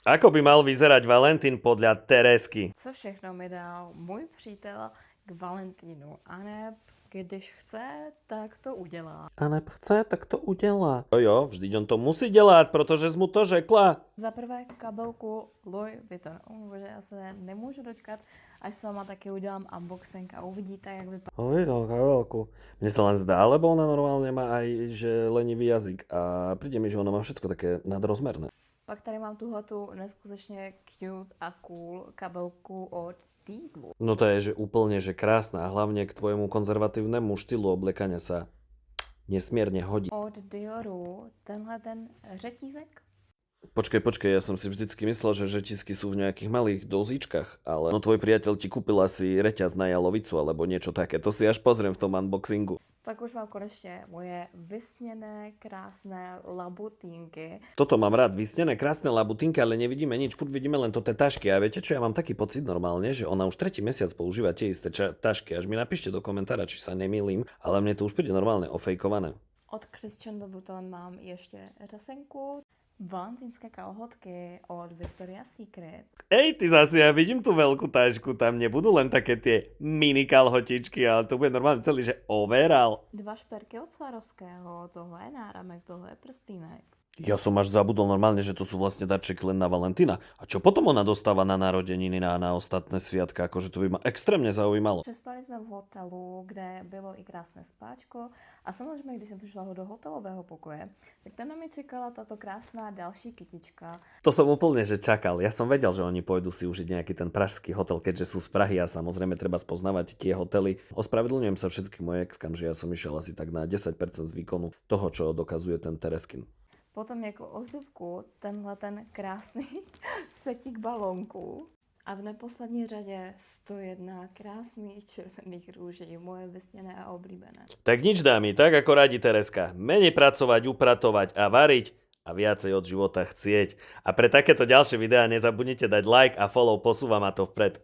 Ako by mal vyzerať Valentín podľa Teresky? Co všechno mi dal můj přítel k Valentínu. A ne, když chce, tak to udělá. A chce, tak to udelá. Jo, vždyť on to musí dělat, protože jsi mu to řekla. Za prvé kabelku Louis Vuitton. Bože, já se nemůžu dočkat, až s váma taky udělám unboxing a uvidíte, jak vypadá. Videl kabelku. Mne sa len zdá, lebo ona normálne má aj že lenivý jazyk a príde mi, že ona má všetko také nadrozmerné. Pak tady mám tuhletu neskutečně cute a cool kabelku od Dieselu. No to je, že úplne, že krásna a hlavne k tvojemu konzervatívnemu štýlu oblekania sa nesmierne hodí. Od Dioru tenhle ten řetízek. Počkej, ja som si vždycky myslel, že žetisky sú v nejakých malých dozíčkach, ale no tvoj priateľ ti kúpil asi reťaz na jalovicu alebo niečo také, to si až pozriem v tom unboxingu. Pak už mám konečně moje vysněné, krásné labutínky. Toto mám rád, vysnené krásne labutinky, ale nevidíme nič, furt vidíme len to tie tašky. A viete čo, ja mám taký pocit normálne, že ona už tretí mesiac používa tie isté tašky. Až mi napíšte do komentára, či sa nemýlim, ale mne to už príde normálne ofejkované. Od Christian Louboutin mám ještě řasenku, valentínské kalhotky od Victoria's Secret. Ej, ty zase, ja vidím tú veľkú tašku, tam nebudú len také tie mini kalhotičky, ale to bude normálne celý, že overall. 2 šperky od Swarovského, tohle je náramek, tohle je prstýnek. Ja som až zabudol normálne, že to sú vlastne darčeky len na Valentína. A čo potom ona dostáva na narodeniny, na ostatné sviatka? Akože to by ma extrémne zaujímalo. Přespali jsme v hotelu, kde bylo i krásné spáčko a samozřejmě, když jsem přišla do hotelového pokoje, tak tam na mě čekala tato krásná další kytička. To som úplne, že čakal. Ja som vedel, že oni pôjdu si užiť nejaký ten pražský hotel, keďže sú z Prahy a samozrejme treba spoznávať tie hotely. Ospravedlňujem sa všetkým mojim exkám, že ja som išiel asi tak na 10% z výkonu toho, čo dokazuje ten Tereskin. Potom jako ozdobku tenhle ten krásný setík balónků. A v neposlední řadě 101 krásných červených růží, moje vysněné a oblíbené. Tak nič dámy, tak ako radí Tereska. Menej pracovať, upratovať a variť a viacej od života chcieť. A pre takéto ďalšie videá nezabudnite dať like a follow, posúva ma to vpred.